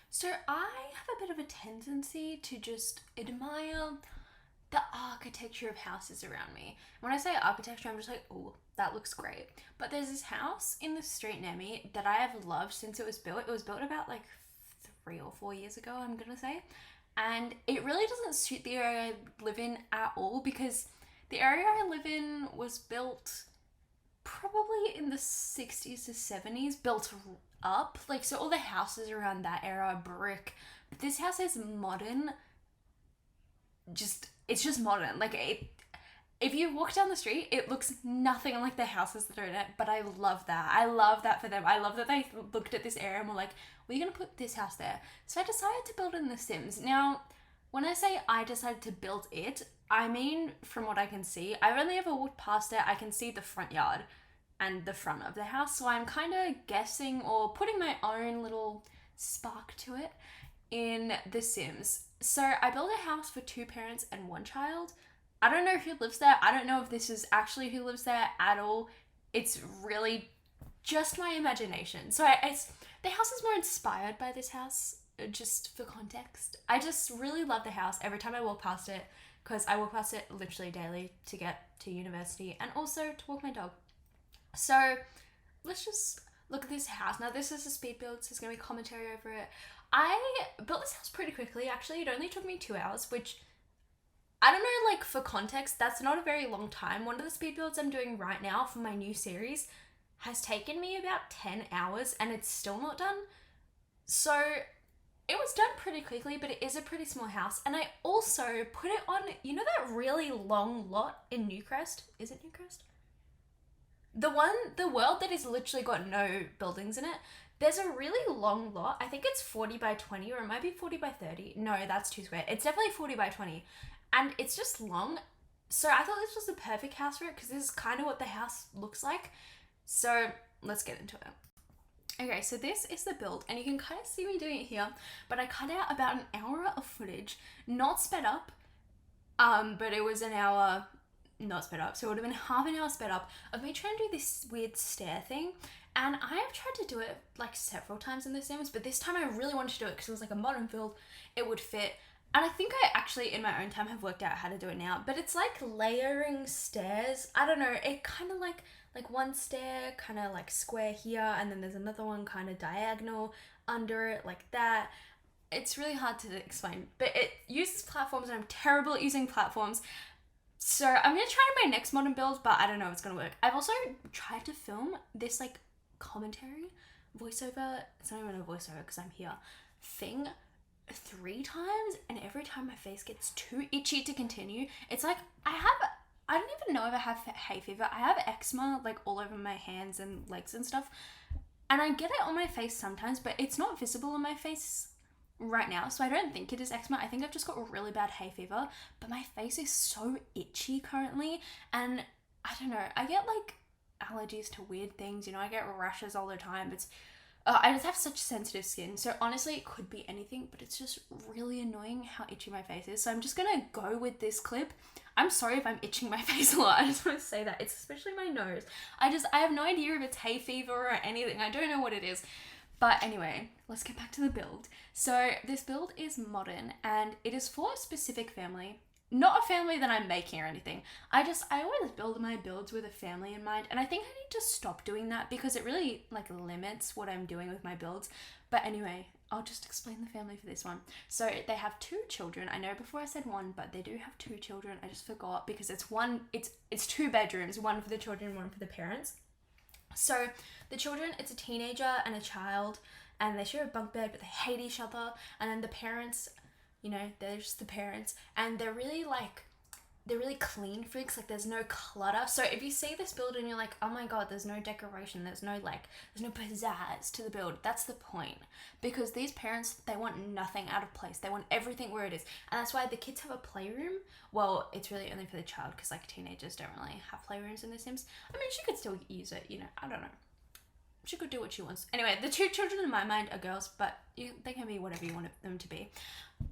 So I have a bit of a tendency to just admire the architecture of houses around me. When I say architecture, I'm just like, oh, that looks great. But there's this house in the street near me that I have loved since it was built. It was built about like 3 or 4 years ago, I'm gonna say. And it really doesn't suit the area I live in at all because the area I live in was built probably in the 60s to 70s, built up. Like, so all the houses around that era are brick. But this house is modern. It's just modern. If you walk down the street, it looks nothing like the houses that are in it, but I love that. I love that for them. I love that they looked at this area and were like, we're going to put this house there. So I decided to build in The Sims. Now, when I say I decided to build it, I mean, from what I can see, I've only ever walked past it, I can see the front yard and the front of the house. So I'm kind of guessing or putting my own little spark to it in The Sims. So I built a house for two parents and one child. I don't know who lives there. I don't know if this is actually who lives there at all. It's really just my imagination. The house is more inspired by this house, just for context. I just really love the house every time I walk past it because I walk past it literally daily to get to university and also to walk my dog. So let's just look at this house. Now this is a speed build, so there's going to be commentary over it. I built this house pretty quickly. Actually, it only took me 2 hours, which I don't know, like, for context, that's not a very long time. One of the speed builds I'm doing right now for my new series has taken me about 10 hours and it's still not done. So it was done pretty quickly, but it is a pretty small house. And I also put it on, you know that really long lot in Newcrest? Is it Newcrest? The world that is literally got no buildings in it. There's a really long lot. I think it's 40 by 20 or it might be 40 by 30. No, that's too square. It's definitely 40 by 20. And it's just long. So I thought this was the perfect house for it because this is kind of what the house looks like. So let's get into it. Okay, so this is the build, and you can kind of see me doing it here, but I cut out about an hour of footage, not sped up, but it was an hour not sped up, so it would have been half an hour sped up of me trying to do this weird stair thing. And I have tried to do it like several times in The Sims, but this time I really wanted to do it because it was like a modern build, it would fit. And I think I actually, in my own time, have worked out how to do it now. But it's like layering stairs. I don't know. It kind of like one stair, kind of like square here, and then there's another one kind of diagonal under it, like that. It's really hard to explain. But it uses platforms, and I'm terrible at using platforms. So I'm going to try my next modern build, but I don't know if it's going to work. I've also tried to film this like commentary, voiceover. It's not even a voiceover because I'm here. Thing 3 times, and every time my face gets too itchy to continue. It's like I don't even know if I have hay fever. I have eczema like all over my hands and legs and stuff, and I get it on my face sometimes, but it's not visible on my face right now, so I don't think it is eczema. I think I've just got really bad hay fever, but my face is so itchy currently, and I don't know, I get like allergies to weird things, I get rashes all the time. I just have such sensitive skin, so honestly it could be anything, but it's just really annoying how itchy my face is. So I'm just gonna go with this clip. I'm sorry if I'm itching my face a lot. I just want to say that. It's especially my nose. I have no idea if it's hay fever or anything. I don't know what it is. But anyway, let's get back to the build. So this build is modern and it is for a specific family. Not a family that I'm making or anything. I always build my builds with a family in mind, and I think I need to stop doing that because it really like limits what I'm doing with my builds. But anyway, I'll just explain the family for this one. So they have 2 children. I know before I said 1, but they do have 2 children. I just forgot because it's 2 bedrooms, one for the children, one for the parents. So the children, it's a teenager and a child, and they share a bunk bed, but they hate each other. And then the parents, they're just the parents, and they're really clean freaks. Like, there's no clutter. So if you see this build and you're like, oh my god, there's no decoration, there's no pizzazz to the build, that's the point. Because these parents, they want nothing out of place. They want everything where it is. And that's why the kids have a playroom. Well, it's really only for the child because like teenagers don't really have playrooms in The Sims. I mean, she could still use it, I don't know. She could do what she wants. Anyway, the 2 children in my mind are girls, but they can be whatever you want them to be.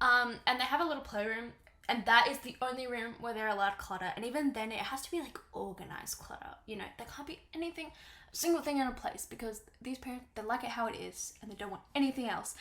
And they have a little playroom, and that is the only room where they're allowed clutter. And even then, it has to be like organized clutter. There can't be single thing in a place because these parents, they like it how it is and they don't want anything else.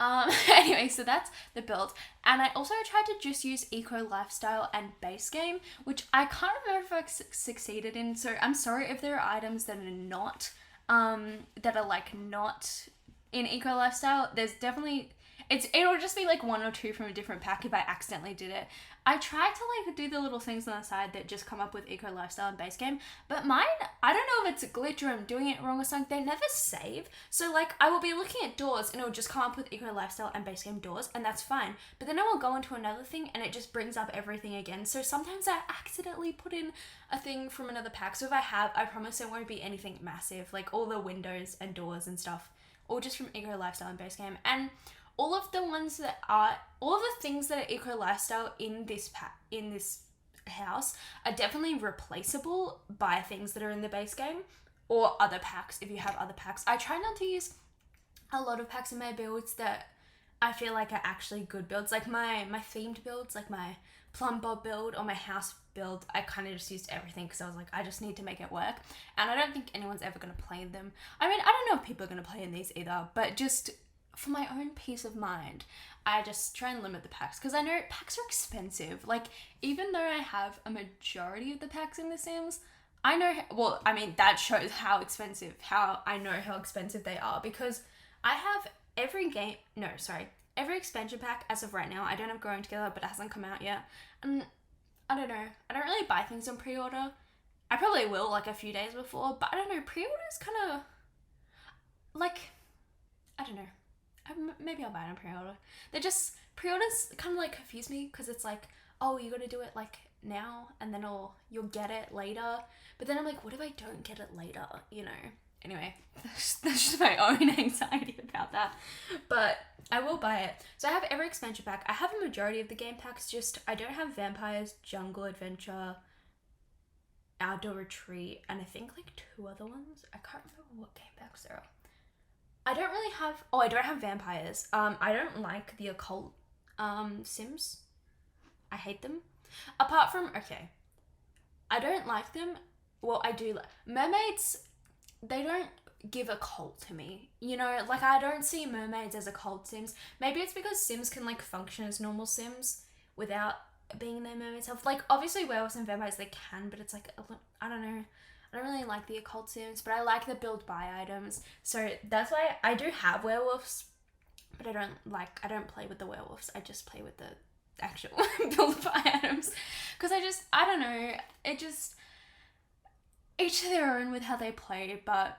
Anyway, so that's the build. And I also tried to just use eco lifestyle and base game, which I can't remember if I succeeded in. So I'm sorry if there are items that are not, that are like not in eco lifestyle. There's definitely, it'll just be like one or two from a different pack if I accidentally did it. I tried to like do the little things on the side that just come up with eco lifestyle and base game, but mine, I don't know if it's a glitch or I'm doing it wrong or something, they never save. So like I will be looking at doors and it'll just come up with eco lifestyle and base game doors, and that's fine. But then I will go into another thing and it just brings up everything again. So sometimes I accidentally put in a thing from another pack. So if I have, I promise it won't be anything massive, like all the windows and doors and stuff, all just from eco lifestyle and base game. And all of the things that are eco lifestyle in this house are definitely replaceable by things that are in the base game or other packs if you have other packs. I try not to use a lot of packs in my builds that I feel like are actually good builds. Like my themed builds, like my plum bob build or my house build, I kind of just used everything because I was like, I just need to make it work. And I don't think anyone's ever going to play in them. I mean, I don't know if people are going to play in these either, but just for my own peace of mind, I just try and limit the packs because I know packs are expensive. Like, even though I have a majority of the packs in The Sims, I know, well, I mean, that shows how expensive they are because I have every expansion pack as of right now. I don't have Growing Together, but it hasn't come out yet. And I don't know, I don't really buy things on pre-order. I probably will like a few days before, but I don't know, pre-order is kind of like, I don't know. Maybe I'll buy it on pre-order. Pre-orders kind of like confuse me because it's like, oh, you got to do it like now and then you'll get it later. But then I'm like, what if I don't get it later? You know. Anyway, that's just my own anxiety about that. But I will buy it. So I have every expansion pack. I have a majority of the game packs. Just I don't have Vampires, Jungle Adventure, Outdoor Retreat, and I think like 2 other ones. I can't remember what game packs there are. I don't have Vampires. I don't like the occult Sims. I hate them. Apart from, okay, I don't like them. Well, I do like mermaids. They don't give a cult to me. You know, like I don't see mermaids as a cult Sims. Maybe it's because Sims can like function as normal Sims without being their mermaid self. Like obviously werewolves and vampires they can, but it's like, I don't know. I don't really like the occult Sims, but I like the build buy items. So that's why I do have werewolves, but I don't play with the werewolves. I just play with the actual build buy items. Because I don't know, each to their own with how they play, but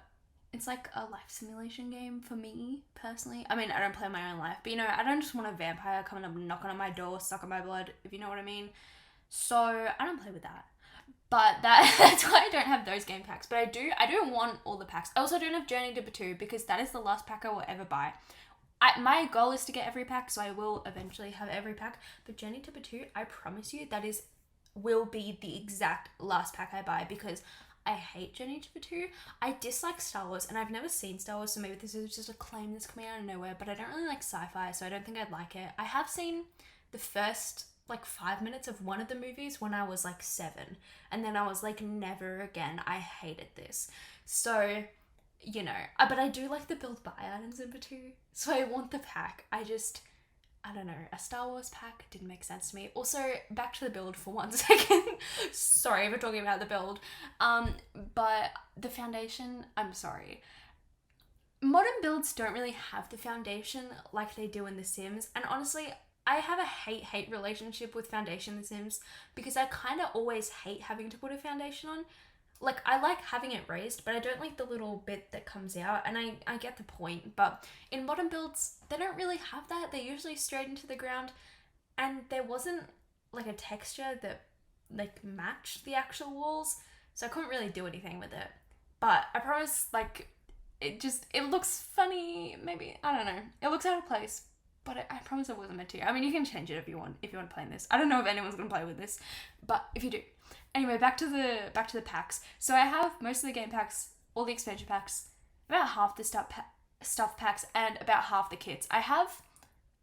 it's like a life simulation game for me, personally. I mean, I don't play my own life, but you know, I don't just want a vampire coming up knocking on my door, sucking my blood, if you know what I mean. So I don't play with that. But that's why I don't have those game packs. But I do want all the packs. I also don't have Journey to Batu because that is the last pack I will ever buy. My goal is to get every pack, so I will eventually have every pack. But Journey to Batu, I promise you, will be the exact last pack I buy because I hate Journey to Batu. I dislike Star Wars, and I've never seen Star Wars, so maybe this is just a claim that's coming out of nowhere, but I don't really like sci-fi, so I don't think I'd like it. I have seen the first like 5 minutes of one of the movies when I was like 7, and then I was like, never again. I hated this. So, you know, but I do like the build buy items in Batu, so I want the pack. I don't know, a Star Wars pack didn't make sense to me. Also, back to the build for 1 second. Sorry for talking about the build. But the foundation, I'm sorry. Modern builds don't really have the foundation like they do in The Sims. And honestly, I have a hate-hate relationship with foundation in The Sims because I kind of always hate having to put a foundation on. Like, I like having it raised, but I don't like the little bit that comes out, and I get the point. But in modern builds, they don't really have that. They're usually straight into the ground, and there wasn't, like, a texture that, like, matched the actual walls, so I couldn't really do anything with it. But I promise, like, it looks funny, maybe, I don't know. It looks out of place, but I promise it wasn't meant to. I mean, you can change it if you want to play in this. I don't know if anyone's going to play with this, but if you do. Anyway, back to the packs. So I have most of the game packs, all the expansion packs, about half the stuff packs, and about half the kits. I have,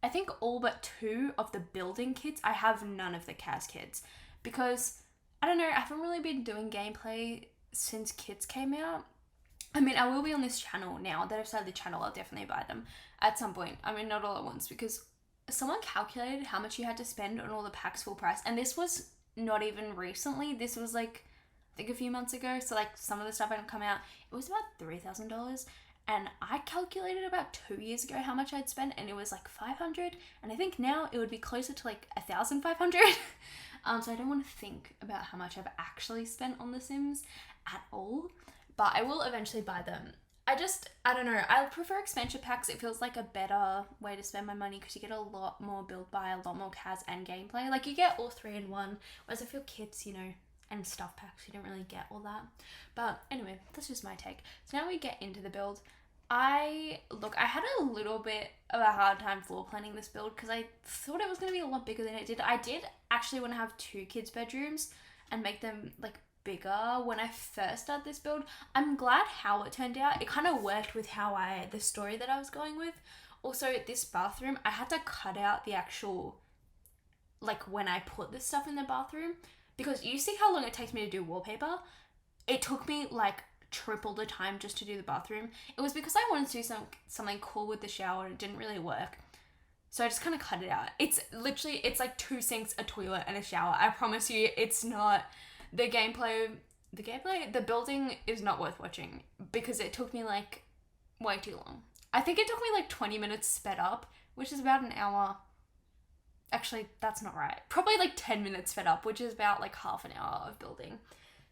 I think, all but 2 of the building kits. I have none of the Kaz kits because, I don't know, I haven't really been doing gameplay since kits came out. I mean, I will be on this channel now that I've started the channel. I'll definitely buy them at some point. I mean, not all at once, because someone calculated how much you had to spend on all the packs full price. And this was not even recently. This was like, I think a few months ago. So like some of the stuff hadn't come out. It was about $3,000. And I calculated about 2 years ago how much I'd spent, and it was like 500. And I think now it would be closer to like 1,500. So I don't want to think about how much I've actually spent on The Sims at all. But I will eventually buy them. I don't know. I prefer expansion packs. It feels like a better way to spend my money because you get a lot more build by, a lot more CAS and gameplay. Like you get all three in one. Whereas I feel kits, you know, and stuff packs, you don't really get all that. But anyway, that's just my take. So now we get into the build. I had a little bit of a hard time floor planning this build because I thought it was going to be a lot bigger than it did. I did actually want to have 2 kids' bedrooms and make them like bigger when I first started this build. I'm glad how it turned out. It kind of worked with the story that I was going with. Also, this bathroom, I had to cut out the actual, like when I put this stuff in the bathroom, because you see how long it takes me to do wallpaper? It took me like triple the time just to do the bathroom. It was because I wanted to do something cool with the shower and it didn't really work. So I just kind of cut it out. It's like 2 sinks, a toilet, and a shower. I promise you, it's not the building is not worth watching because it took me like way too long. I think it took me like 20 minutes sped up, which is about an hour. Actually, that's not right. Probably like 10 minutes sped up, which is about like half an hour of building.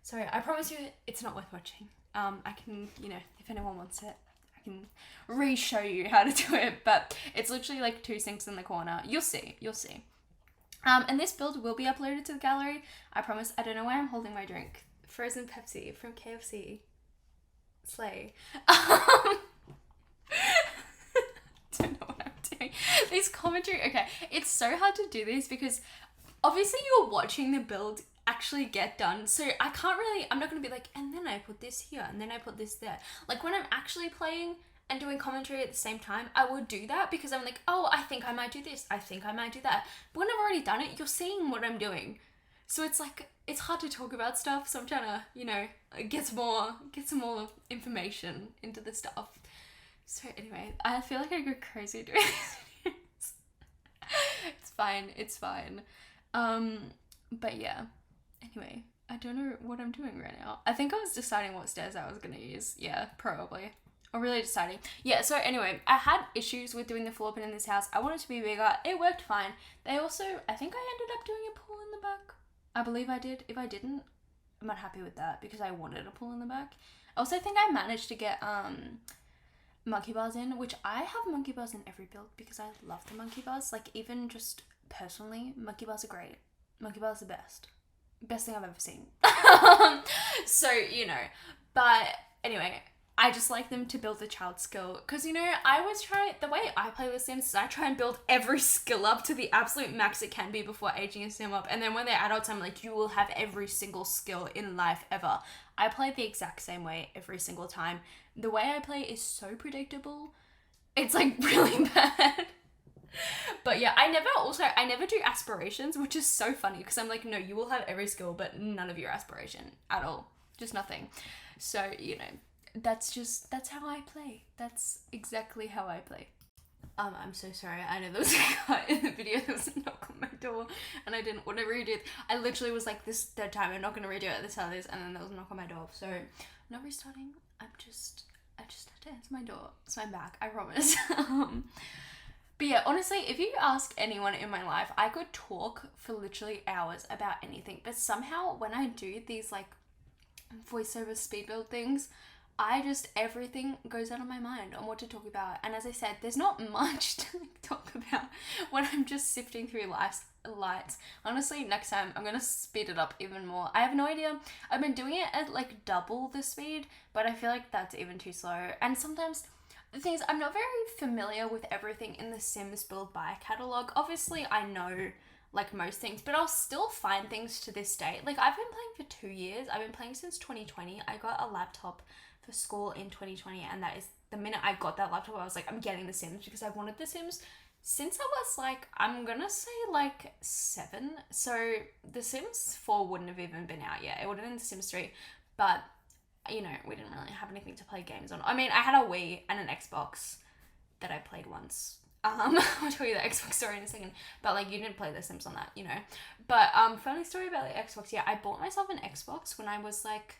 So I promise you, it's not worth watching. I can, you know, if anyone wants it, I can re-show you how to do it, but it's literally like 2 sinks in the corner. You'll see. And this build will be uploaded to the gallery. I promise. I don't know why I'm holding my drink. Frozen Pepsi from KFC. Slay. Don't know what I'm doing. These commentary, okay, it's so hard to do these because obviously you're watching the build actually get done, so I'm not gonna be like, and then I put this here and then I put this there. Like when I'm actually playing and doing commentary at the same time, I would do that because I'm like, oh, I think I might do this, I think I might do that. But when I've already done it, you're seeing what I'm doing, so it's like it's hard to talk about stuff. So I'm trying to, you know, get some more information into the stuff. So anyway, I feel like I go crazy doing this. It's fine. But yeah. Anyway, I don't know what I'm doing right now. I think I was deciding what stairs I was gonna use. Yeah, probably. Or really deciding. Yeah, so anyway, I had issues with doing the floor plan in this house. I wanted it to be bigger. It worked fine. They also, I think I ended up doing a pool in the back. I believe I did. If I didn't, I'm not happy with that because I wanted a pool in the back. I also think I managed to get monkey bars in, which I have monkey bars in every build because I love the monkey bars. Like even just personally, monkey bars are great. Monkey bars are the best thing I've ever seen. So, you know, but anyway, I just like them to build the child skill because, you know, the way I play with Sims is I try and build every skill up to the absolute max it can be before aging a Sim up, and then when they're adults I'm like, you will have every single skill in life ever. I play the exact same way every single time. The way I play is so predictable, it's like really bad. But yeah, I never do aspirations, which is so funny because I'm like, no, you will have every skill but none of your aspiration at all, just nothing. So, you know, that's how I play. That's exactly how I play. I'm so sorry. I know there was a cut in the video. There was a knock on my door and I didn't want to redo it. I literally was like, this third time I'm not going to redo it, this how it is, and then there was a knock on my door. So I'm not restarting. I just had to answer my door. So I'm back, I promise. But yeah, honestly, if you ask anyone in my life, I could talk for literally hours about anything. But somehow when I do these like voiceover speed build things, everything goes out of my mind on what to talk about. And as I said, there's not much to talk about when I'm just sifting through lights. Honestly, next time I'm going to speed it up even more. I have no idea. I've been doing it at like double the speed, but I feel like that's even too slow. And sometimes the thing is, I'm not very familiar with everything in the Sims build by catalog. Obviously, I know like most things, but I'll still find things to this day. Like I've been playing for 2 years. I've been playing since 2020. I got a laptop for school in 2020, and that is the minute I got that laptop, I was like, I'm getting The Sims because I've wanted The Sims since I was like, I'm gonna say like 7. So The Sims 4 wouldn't have even been out yet. It would have been The Sims 3, but you know, we didn't really have anything to play games on. I mean, I had a Wii and an Xbox that I played once. I'll tell you the Xbox story in a second. But like, you didn't play The Sims on that, you know. But funny story about the Xbox. Yeah, I bought myself an Xbox when I was like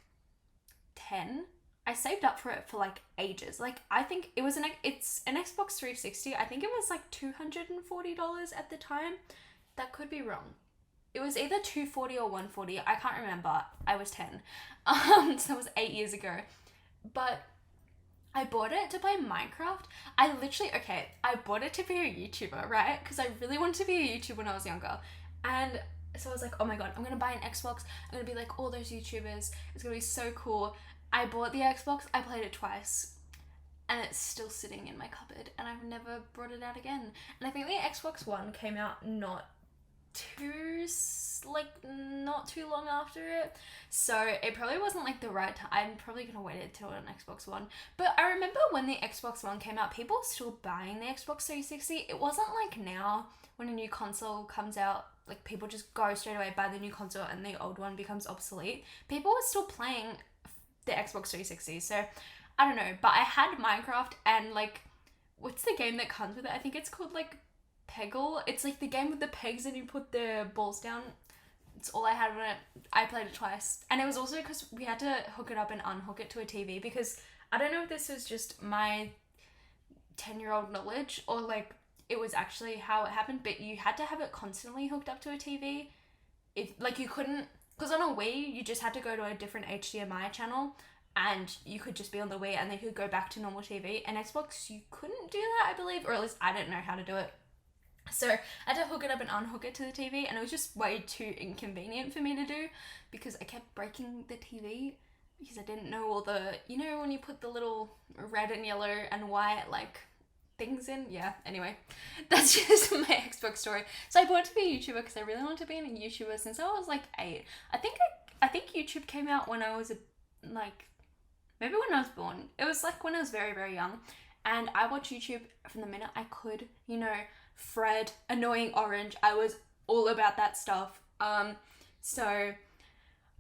10. I saved up for it for like ages. Like, I think it's an Xbox 360. I think it was like $240 at the time. That could be wrong. It was either $240 or $140. I can't remember. I was 10. So that was 8 years ago. But I bought it to play Minecraft. I bought it to be a YouTuber, right? Because I really wanted to be a YouTuber when I was younger. And so I was like, oh my god, I'm going to buy an Xbox. I'm going to be like all those YouTubers. It's going to be so cool. I bought the Xbox. I played it twice. And it's still sitting in my cupboard. And I've never brought it out again. And I think the Xbox One came out not too long after it, so it probably wasn't like the right time. I'm probably gonna wait until an Xbox One. But I remember when the Xbox One came out, people were still buying the Xbox 360. It wasn't like now when a new console comes out, like people just go straight away buy the new console and the old one becomes obsolete. People were still playing the Xbox 360, so I don't know. But I had Minecraft, and like, what's the game that comes with it? I think it's called like Peggle. It's like the game with the pegs and you put the balls down. It's all I had on it. I played it twice. And it was also because we had to hook it up and unhook it to a TV, because I don't know if this is just my 10-year-old knowledge or like it was actually how it happened, but you had to have it constantly hooked up to a TV. If like you couldn't, because on a Wii you just had to go to a different HDMI channel and you could just be on the Wii and then you could go back to normal TV. And Xbox, you couldn't do that, I believe, or at least I didn't know how to do it. So I had to hook it up and unhook it to the TV, and it was just way too inconvenient for me to do because I kept breaking the TV because I didn't know all the, you know, when you put the little red and yellow and white like things in. Yeah, anyway, that's just my Xbox story. So I bought it to be a YouTuber because I really wanted to be a YouTuber since I was like 8. I think YouTube came out when I was maybe when I was born. It was like when I was very, very young, and I watched YouTube from the minute I could, you know. Fred, Annoying Orange, I was all about that stuff. So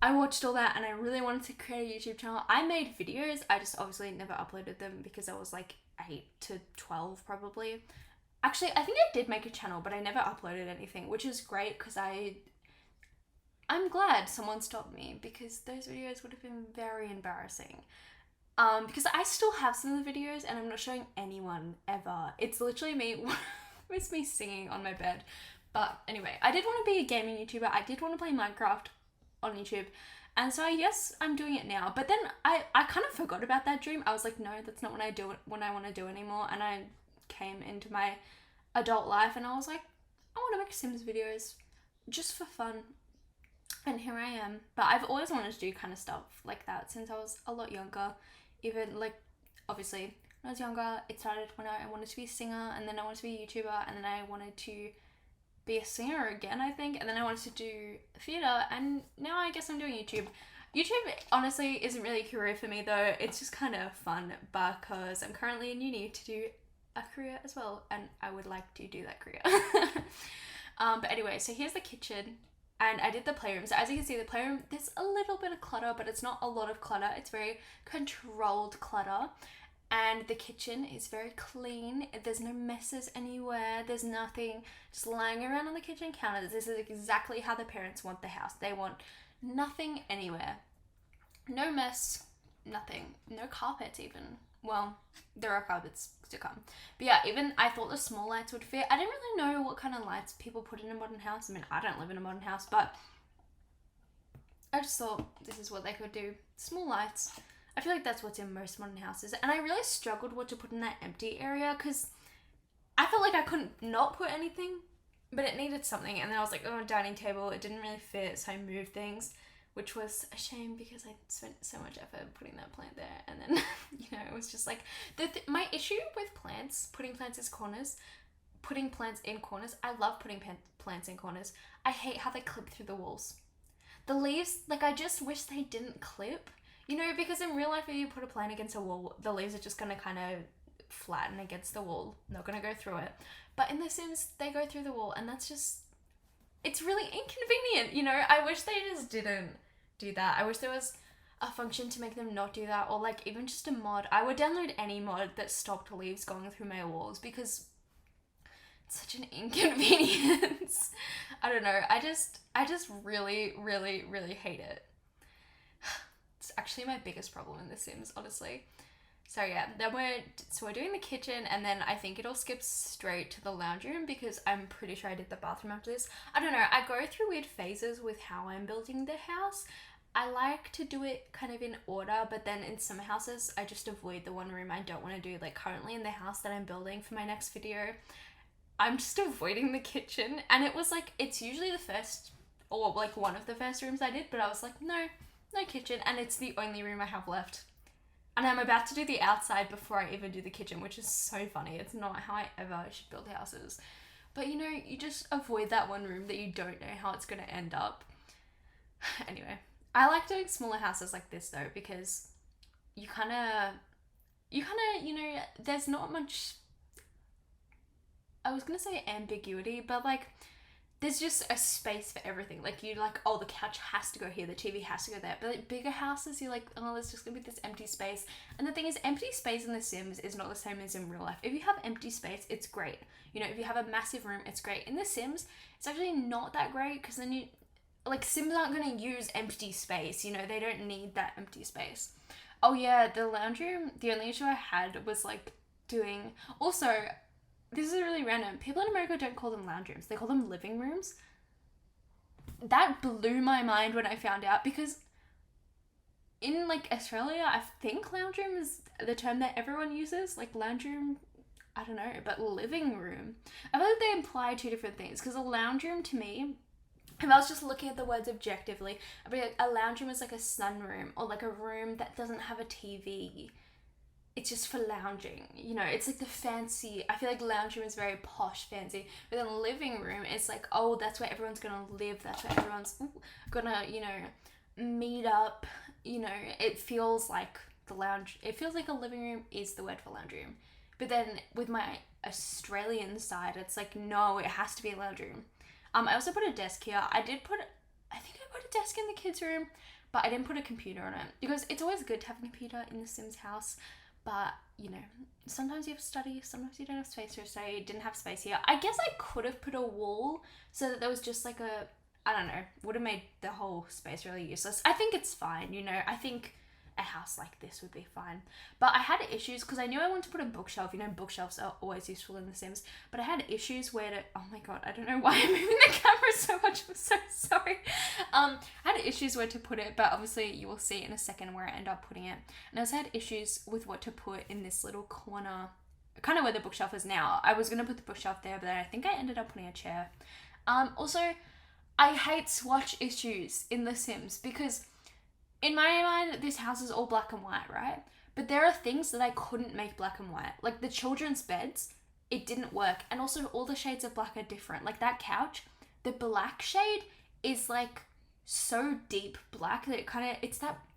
I watched all that and I really wanted to create a YouTube channel. I made videos, I just obviously never uploaded them because I was like 8 to 12 probably. Actually, I think I did make a channel, but I never uploaded anything, which is great because I'm glad someone stopped me, because those videos would have been very embarrassing. Because I still have some of the videos and I'm not showing anyone ever. It's literally me. It's me singing on my bed. But anyway, I did want to be a gaming YouTuber. I did want to play Minecraft on YouTube. And so yes, I'm doing it now. But then I kind of forgot about that dream. I was like, no, that's not what I want to do anymore. And I came into my adult life and I was like, I want to make Sims videos just for fun. And here I am. But I've always wanted to do kind of stuff like that since I was a lot younger. Even like, obviously, when I was younger, it started when I wanted to be a singer, and then I wanted to be a YouTuber, and then I wanted to be a singer again, I think, and then I wanted to do theatre, and now I guess I'm doing YouTube. YouTube, honestly, isn't really a career for me, though. It's just kind of fun, because I'm currently in uni to do a career as well, and I would like to do that career. But anyway, so here's the kitchen, and I did the playroom. So as you can see, the playroom, there's a little bit of clutter, but it's not a lot of clutter. It's very controlled clutter. And the kitchen is very clean. There's no messes anywhere. There's nothing just lying around on the kitchen counter. This is exactly how the parents want the house. They want nothing anywhere. No mess, nothing. No carpets even. Well, there are carpets to come. But yeah, even I thought the small lights would fit. I didn't really know what kind of lights people put in a modern house. I mean, I don't live in a modern house, but I just thought this is what they could do. Small lights. I feel like that's what's in most modern houses. And I really struggled what to put in that empty area because I felt like I couldn't not put anything, but it needed something. And then I was like, oh, a dining table. It didn't really fit, so I moved things, which was a shame because I spent so much effort putting that plant there. And then, you know, it was just like, my issue with plants, putting plants in corners, I love putting plants in corners. I hate how they clip through the walls. The leaves, like, I just wish they didn't clip. You know, because in real life, if you put a plant against a wall, the leaves are just going to kind of flatten against the wall. Not going to go through it. But in The Sims, they go through the wall, and that's just, it's really inconvenient, you know? I wish they just didn't do that. I wish there was a function to make them not do that, or like even just a mod. I would download any mod that stopped leaves going through my walls because it's such an inconvenience. I don't know. I just really, really, really hate it. It's actually my biggest problem in The Sims, honestly. So yeah, then we're doing the kitchen, and then I think it'll skip straight to the lounge room because I'm pretty sure I did the bathroom after this. I don't know. I go through weird phases with how I'm building the house. I like to do it kind of in order, but then in some houses I just avoid the one room I don't want to do. Like currently in the house that I'm building for my next video, I'm just avoiding the kitchen, and it was like, it's usually the first, or like one of the first rooms I did, but I was like, no kitchen, and it's the only room I have left. And I'm about to do the outside before I even do the kitchen, which is so funny. It's not how I ever should build houses. But you know, you just avoid that one room that you don't know how it's going to end up. Anyway, I like doing smaller houses like this though, because you kind of, you know, there's not much, I was going to say ambiguity, but like, there's just a space for everything. Like, you like, oh, the couch has to go here, the TV has to go there. But like bigger houses, you're like, oh, there's just gonna be this empty space. And the thing is, empty space in The Sims is not the same as in real life. If you have empty space, it's great. You know, if you have a massive room, it's great. In The Sims, it's actually not that great, because then you, like, Sims aren't gonna use empty space. You know, they don't need that empty space. Oh yeah, the lounge room, the only issue I had was like doing, also, this is really random. People in America don't call them lounge rooms. They call them living rooms. That blew my mind when I found out, because in like Australia, I think lounge room is the term that everyone uses. Like lounge room, I don't know, but living room, I feel like they imply two different things, because a lounge room to me, if I was just looking at the words objectively, I'd be like, a lounge room is like a sunroom, or like a room that doesn't have a TV. It's just for lounging, you know, it's like the fancy, I feel like lounge room is very posh, fancy, but then living room is like, oh, that's where everyone's gonna live, that's where everyone's gonna, you know, meet up, you know, it feels like the lounge, it feels like a living room is the word for lounge room. But then with my Australian side, it's like, no, it has to be a lounge room. I also put a desk here. I think I put a desk in the kids' room, but I didn't put a computer on it, because it's always good to have a computer in the Sims house. But, you know, sometimes you have to study, sometimes you don't have space to study. Didn't have space here. I guess I could have put a wall so that there was just like a, I don't know, would have made the whole space really useless. I think it's fine, you know, I think a house like this would be fine. But I had issues because I knew I wanted to put a bookshelf. You know, bookshelves are always useful in The Sims. But I had issues where to, oh my god, I don't know why I'm moving the camera so much. I'm so sorry. I had issues where to put it, but obviously you will see in a second where I end up putting it. And I also had issues with what to put in this little corner, kind of where the bookshelf is now. I was going to put the bookshelf there, but then I think I ended up putting a chair. Also, I hate swatch issues in The Sims, because in my mind, this house is all black and white, right? But there are things that I couldn't make black and white. Like the children's beds, it didn't work. And also all the shades of black are different. Like that couch, the black shade is like so deep black that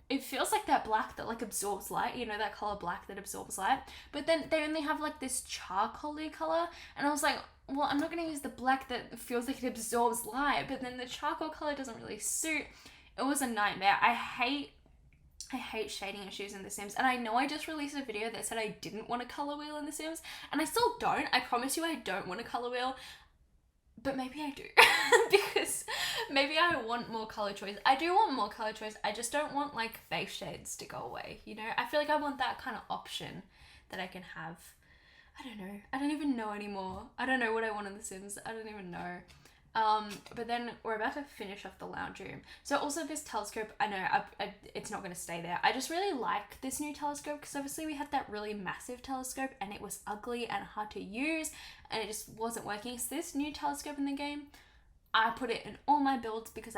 it feels like that black that like absorbs light, you know, that color black that absorbs light. But then they only have like this charcoal-y color. And I was like, well, I'm not going to use the black that feels like it absorbs light. But then the charcoal color doesn't really suit. It was a nightmare. I hate shading issues in The Sims, and I know I just released a video that said I didn't want a color wheel in The Sims, and I still don't. I promise you I don't want a color wheel, but maybe I do, because maybe I want more color choice. I do want more color choice, I just don't want like face shades to go away, you know? I feel like I want that kind of option that I can have. I don't know. I don't even know anymore. I don't know what I want in The Sims. I don't even know. But then we're about to finish off the lounge room. So also this telescope, I know it's not going to stay there. I just really like this new telescope, because obviously we had that really massive telescope and it was ugly and hard to use and it just wasn't working. So this new telescope in the game, I put it in all my builds because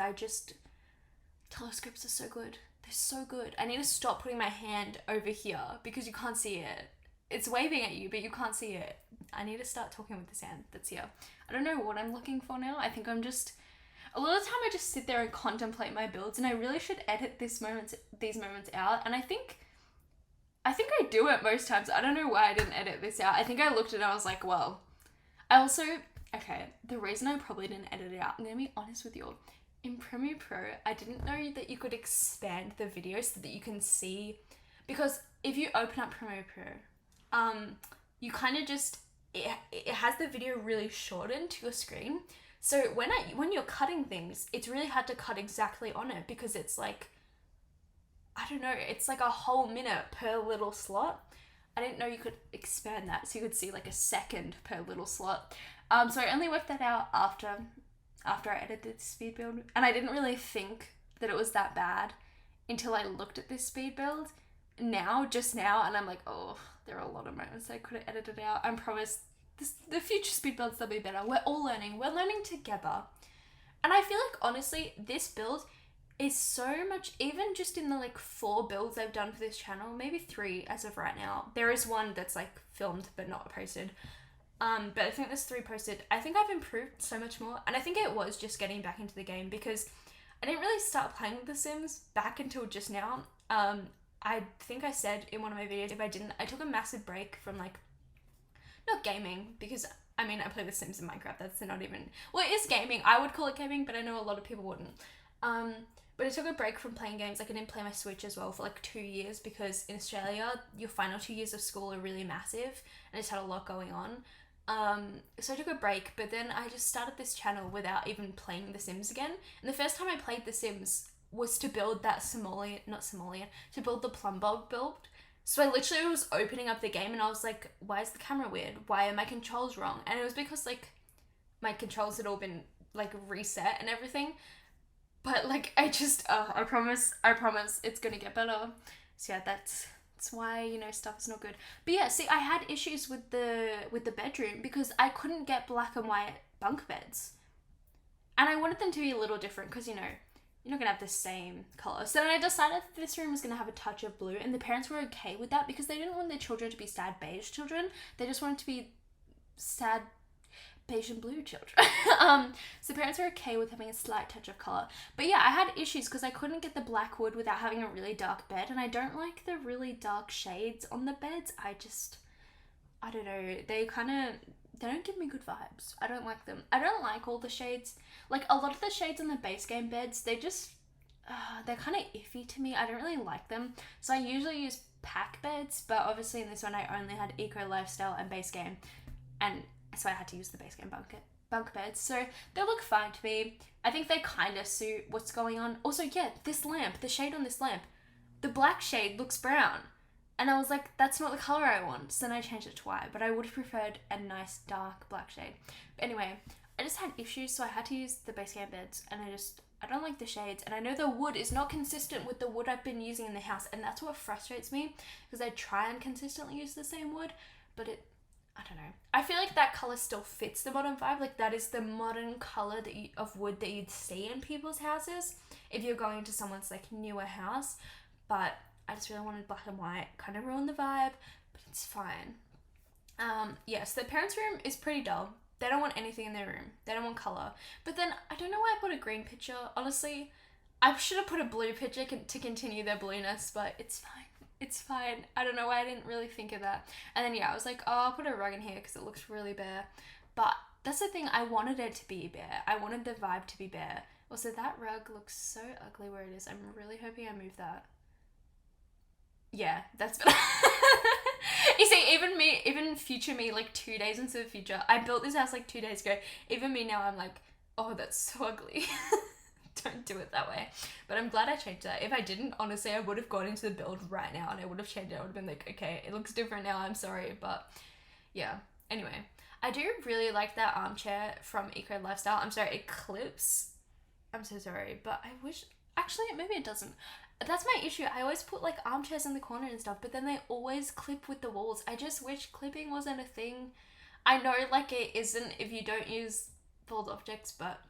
telescopes are so good. They're so good. I need to stop putting my hand over here because you can't see it. It's waving at you, but you can't see it. I need to start talking with this hand that's here. I don't know what I'm looking for now. I think a lot of the time I just sit there and contemplate my builds, and I really should edit these moments out. And I think I do it most times. I don't know why I didn't edit this out. I think I looked at it and I was like, well, the reason I probably didn't edit it out, I'm gonna be honest with you, in Premiere Pro, I didn't know that you could expand the video so that you can see, because if you open up Premiere Pro, you kind of just, it has the video really shortened to your screen. So when you're cutting things, it's really hard to cut exactly on it because it's like, I don't know, it's like a whole minute per little slot. I didn't know you could expand that so you could see like a second per little slot. So I only worked that out after I edited the speed build, and I didn't really think that it was that bad until I looked at this speed build just now, and I'm like, oh, there are a lot of moments I could have edited out. I promise the future speed builds, they'll be better. We're all learning. We're learning together. And I feel like, honestly, this build is so much, even just in the like 4 builds I've done for this channel, maybe 3 as of right now. There is one that's like filmed but not posted. But I think there's 3 posted. I think I've improved so much more. And I think it was just getting back into the game because I didn't really start playing The Sims back until just now. I think I said in one of my videos, if I didn't, I took a massive break from like, not gaming, because I mean, I play The Sims and Minecraft. That's not even, well, it is gaming. I would call it gaming, but I know a lot of people wouldn't. But I took a break from playing games. Like, I didn't play my Switch as well for like 2 years because in Australia, your final 2 years of school are really massive and I just had a lot going on. So I took a break, but then I just started this channel without even playing The Sims again. And the first time I played The Sims was to build that to build the plumb bob build. So I literally was opening up the game and I was like, why is the camera weird? Why are my controls wrong? And it was because like my controls had all been like reset and everything. But like I promise it's gonna get better. So yeah, that's why, you know, stuff is not good. But yeah, see, I had issues with the bedroom because I couldn't get black and white bunk beds. And I wanted them to be a little different because, you know, you're not gonna have the same color. So then I decided that this room was gonna have a touch of blue, and the parents were okay with that because they didn't want their children to be sad beige children. They just wanted to be sad beige and blue children. So parents were okay with having a slight touch of color. But yeah, I had issues because I couldn't get the black wood without having a really dark bed, and I don't like the really dark shades on the beds. I don't know, they don't give me good vibes. I don't like them. I don't like all the shades. Like, a lot of the shades on the base game beds, they're kind of iffy to me. I don't really like them. So I usually use pack beds, but obviously in this one I only had eco, lifestyle, and base game. And so I had to use the base game bunk beds. So they look fine to me. I think they kind of suit what's going on. Also, yeah, this lamp, the shade on this lamp, the black shade looks brown. And I was like, that's not the color I want. So then I changed it to white, but I would have preferred a nice dark black shade. But anyway, I just had issues, so I had to use the base game beds, and I don't like the shades, and I know the wood is not consistent with the wood I've been using in the house, and that's what frustrates me, because I try and consistently use the same wood, but I don't know. I feel like that color still fits the modern vibe. Like, that is the modern color of wood that you'd see in people's houses if you're going to someone's like newer house, but I just really wanted black and white. Kind of ruined the vibe, but it's fine. Yes, the parents' room is pretty dull. They don't want anything in their room. They don't want color. But then, I don't know why I put a green picture. Honestly, I should have put a blue picture to continue their blueness, but it's fine. It's fine. I don't know why I didn't really think of that. And then, yeah, I was like, oh, I'll put a rug in here because it looks really bare. But that's the thing. I wanted it to be bare. I wanted the vibe to be bare. Also, that rug looks so ugly where it is. I'm really hoping I move that. Yeah, that's better. You see, even future me, like 2 days into the future, I built this house like 2 days ago. Even me now, I'm like, oh, that's so ugly. Don't do it that way. But I'm glad I changed that. If I didn't, honestly, I would have gone into the build right now and I would have changed it. I would have been like, okay, it looks different now. I'm sorry. But yeah. Anyway, I do really like that armchair from Eco Lifestyle. I'm sorry, it clips. I'm so sorry. But I wish, actually, maybe it doesn't. That's my issue. I always put like armchairs in the corner and stuff, but then they always clip with the walls. I just wish clipping wasn't a thing. I know like it isn't if you don't use fold objects, but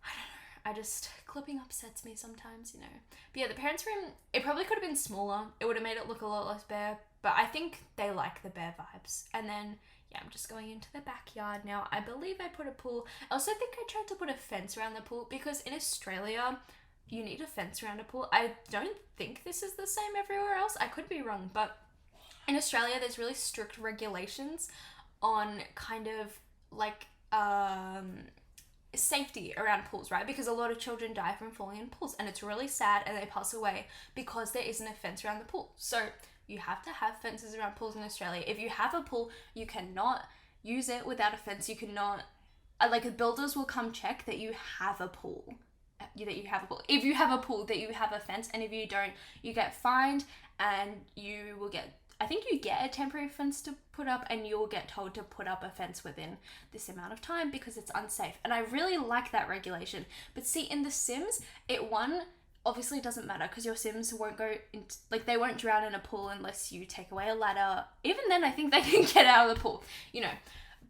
I don't know. Clipping upsets me sometimes, you know. But yeah, the parents' room, it probably could have been smaller. It would have made it look a lot less bare, but I think they like the bare vibes. And then, yeah, I'm just going into the backyard now. I believe I put a pool. I also think I tried to put a fence around the pool because in Australia, you need a fence around a pool. I don't think this is the same everywhere else. I could be wrong, but in Australia, there's really strict regulations on kind of like safety around pools, right? Because a lot of children die from falling in pools, and it's really sad, and they pass away because there isn't a fence around the pool. So you have to have fences around pools in Australia. If you have a pool, you cannot use it without a fence. You cannot, like, builders will come check that you have a pool. That you have a pool. If you have a pool, that you have a fence, and if you don't, you get fined, and you will get, I think you get a temporary fence to put up, and you'll get told to put up a fence within this amount of time because it's unsafe. And I really like that regulation. But see, in The Sims, obviously doesn't matter because your Sims won't go into, like, they won't drown in a pool unless you take away a ladder. Even then, I think they can get out of the pool, you know.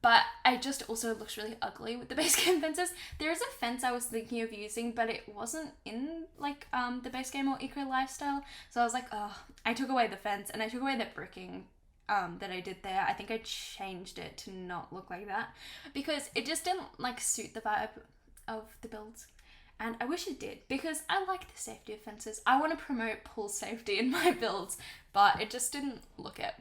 But it just also looks really ugly with the base game fences. There is a fence I was thinking of using, but it wasn't in, like, the base game or eco lifestyle. So I was like, oh, I took away the fence, and I took away the bricking that I did there. I think I changed it to not look like that because it just didn't, like, suit the vibe of the builds. And I wish it did because I like the safety of fences. I want to promote pool safety in my builds, but it just didn't look it.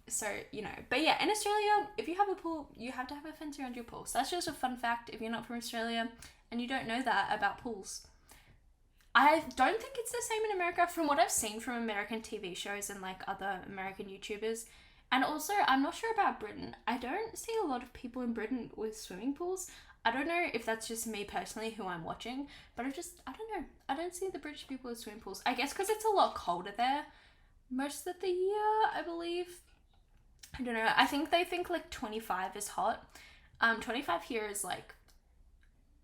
So, you know, but yeah, in Australia, if you have a pool, you have to have a fence around your pool. So that's just a fun fact if you're not from Australia and you don't know that about pools. I don't think it's the same in America from what I've seen from American TV shows and, like, other American YouTubers. And also, I'm not sure about Britain. I don't see a lot of people in Britain with swimming pools. I don't know if that's just me personally who I'm watching, but I don't know. I don't see the British people with swimming pools. I guess because it's a lot colder there most of the year, I believe. I don't know. I think they think, like, 25 is hot. 25 here is, like,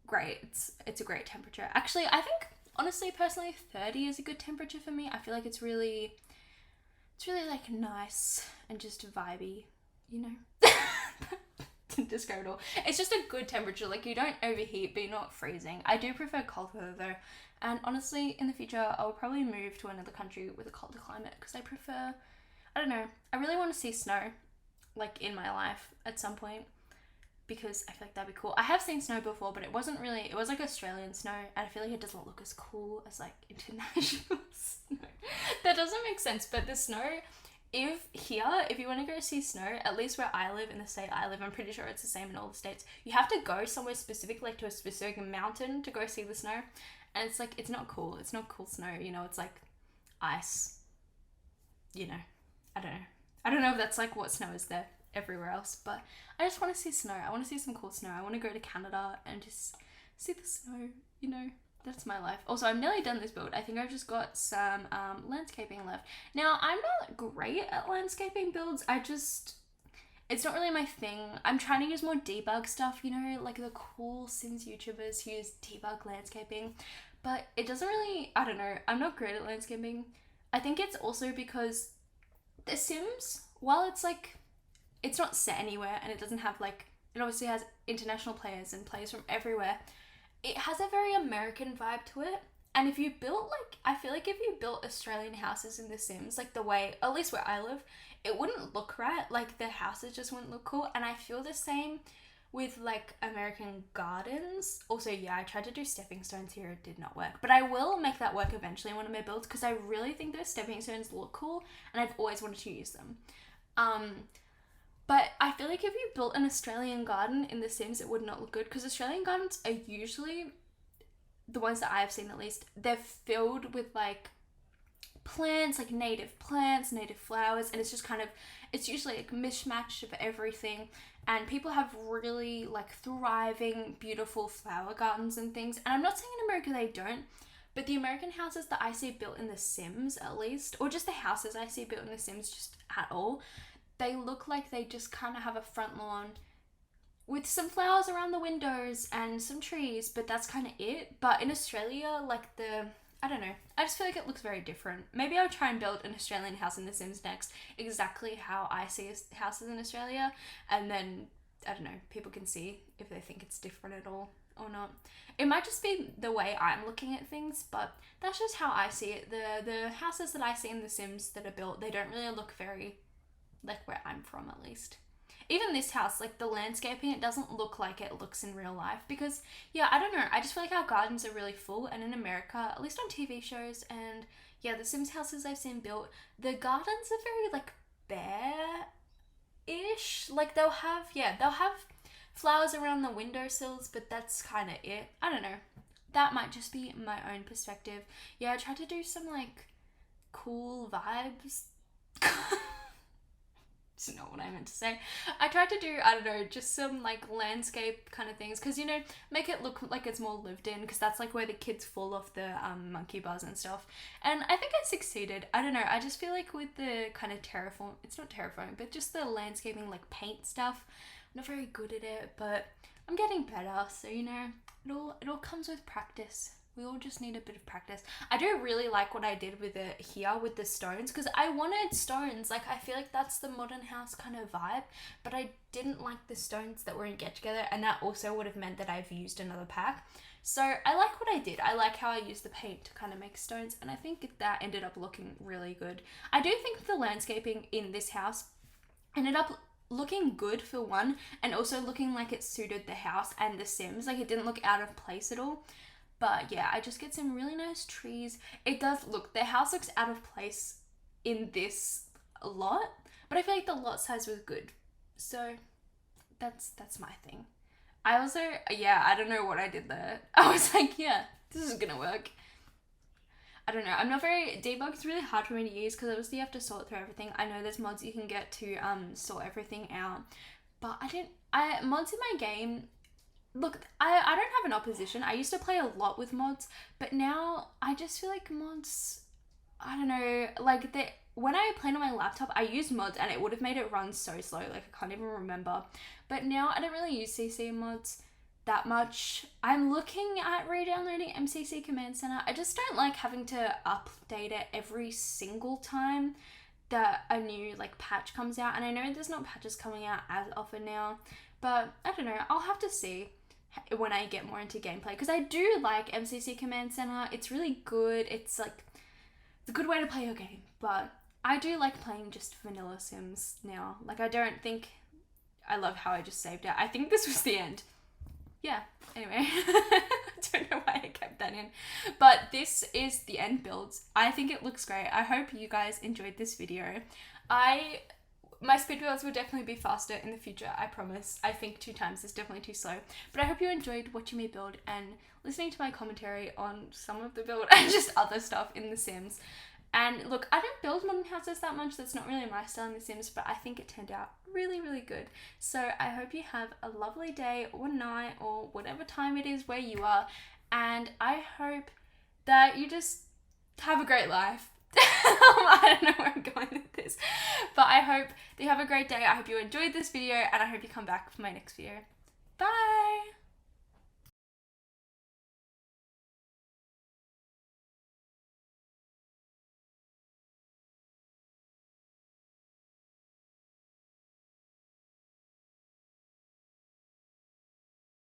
great. It's a great temperature. Actually, I think, honestly, personally, 30 is a good temperature for me. I feel like it's really, like, nice and just vibey, you know? To describe it all. It's just a good temperature. Like, you don't overheat, but you're not freezing. I do prefer cold weather, though. And honestly, in the future, I will probably move to another country with a colder climate because I prefer, I don't know, I really want to see snow, like, in my life at some point because I feel like that'd be cool. I have seen snow before, but it wasn't really, it was like Australian snow, and I feel like it doesn't look as cool as, like, international snow. That doesn't make sense, but the snow, if you want to go see snow, at least where I live, in the state I live, I'm pretty sure it's the same in all the states, you have to go somewhere specific, like to a specific mountain to go see the snow, and it's like, it's not cool. It's not cool snow, you know, it's like ice, you know. I don't know if that's, like, what snow is there everywhere else, but I just want to see snow. I want to see some cool snow. I want to go to Canada and just see the snow, you know. That's my life. Also, I'm nearly done this build. I think I've just got some landscaping left. Now, I'm not great at landscaping builds. It's not really my thing. I'm trying to use more debug stuff, you know, like the cool Sims YouTubers who use debug landscaping, but it doesn't really, I don't know. I'm not great at landscaping. I think it's also because The Sims, while it's, like, it's not set anywhere and it doesn't have, like, it obviously has international players and players from everywhere, it has a very American vibe to it. And if you built, like, I feel like if you built Australian houses in The Sims, like, the way, at least where I live, it wouldn't look right. Like, the houses just wouldn't look cool. And I feel the same with, like, American gardens. Also, yeah, I tried to do stepping stones here. It did not work. But I will make that work eventually in one of my builds because I really think those stepping stones look cool and I've always wanted to use them. But I feel like if you built an Australian garden in The Sims, it would not look good because Australian gardens are usually, the ones that I have seen at least, they're filled with, like, plants, like native plants, native flowers, and it's just kind of, it's usually like mishmash of everything, and people have really, like, thriving, beautiful flower gardens and things. And I'm not saying in America they don't, but the American houses that I see built in The Sims, at least, or just the houses I see built in The Sims just at all, they look like they just kind of have a front lawn with some flowers around the windows and some trees, but that's kind of it. But in Australia, like, I don't know, I just feel like it looks very different. Maybe I'll try and build an Australian house in The Sims next, exactly how I see houses in Australia, and then, I don't know, people can see if they think it's different at all or not. It might just be the way I'm looking at things, but that's just how I see it. The houses that I see in The Sims that are built, they don't really look very, like, where I'm from, at least. Even this house, like, the landscaping, it doesn't look like it looks in real life because, yeah, I don't know, I just feel like our gardens are really full, and in America, at least on TV shows and, yeah, the Sims houses I've seen built, the gardens are very, like, bare-ish. Like, they'll have flowers around the windowsills, but that's kind of it. I don't know. That might just be my own perspective. Yeah, I tried to do some like cool vibes. That's not what I meant to say. I tried to do, I don't know, just some like landscape kind of things, because, you know, make it look like it's more lived in, because that's like where the kids fall off the monkey bars and stuff. And I think I succeeded. I don't know, I just feel like with the kind of terraform, it's not terraforming, but just the landscaping, like paint stuff, I'm not very good at it, but I'm getting better. So, you know, it all comes with practice. We all just need a bit of practice. I do really like what I did with it here with the stones, because I wanted stones. Like, I feel like that's the modern house kind of vibe, but I didn't like the stones that were in Get Together, and that also would have meant that I've used another pack. So I like what I did. I like how I used the paint to kind of make stones, and I think that ended up looking really good. I do think the landscaping in this house ended up looking good for one, and also looking like it suited the house and the Sims. Like, it didn't look out of place at all. But yeah, I just get some really nice trees. It does look, the house looks out of place in this lot, but I feel like the lot size was good. So that's my thing. I also, yeah, I don't know what I did there. I was like, yeah, this is gonna work. I don't know. I'm not very, debug is really hard for me to use, because obviously you have to sort through everything. I know there's mods you can get to sort everything out, but mods in my game, look, I don't have an opposition. I used to play a lot with mods, but now I just feel like mods, I don't know, like when I played on my laptop, I used mods and it would have made it run so slow, like I can't even remember. But now I don't really use CC mods that much. I'm looking at re-downloading MCC Command Center. I just don't like having to update it every single time that a new like patch comes out, and I know there's not patches coming out as often now, but I don't know, I'll have to see when I get more into gameplay, because I do like MCC Command Center. It's really good. It's like, it's a good way to play your game, but I do like playing just vanilla Sims now. Like, I don't think, I love how I just saved it. I think this was the end. Yeah, anyway, I don't know why I kept that in, but this is the end builds. I think it looks great. I hope you guys enjoyed this video. My speed builds will definitely be faster in the future, I promise. I think 2 times is definitely too slow. But I hope you enjoyed watching me build and listening to my commentary on some of the build and just other stuff in The Sims. And look, I don't build modern houses that much. That's not really my style in The Sims, but I think it turned out really, really good. So I hope you have a lovely day or night or whatever time it is where you are. And I hope that you just have a great life. I don't know where I'm going with this, but I hope that you have a great day. I hope you enjoyed this video, and I hope you come back for my next video. Bye!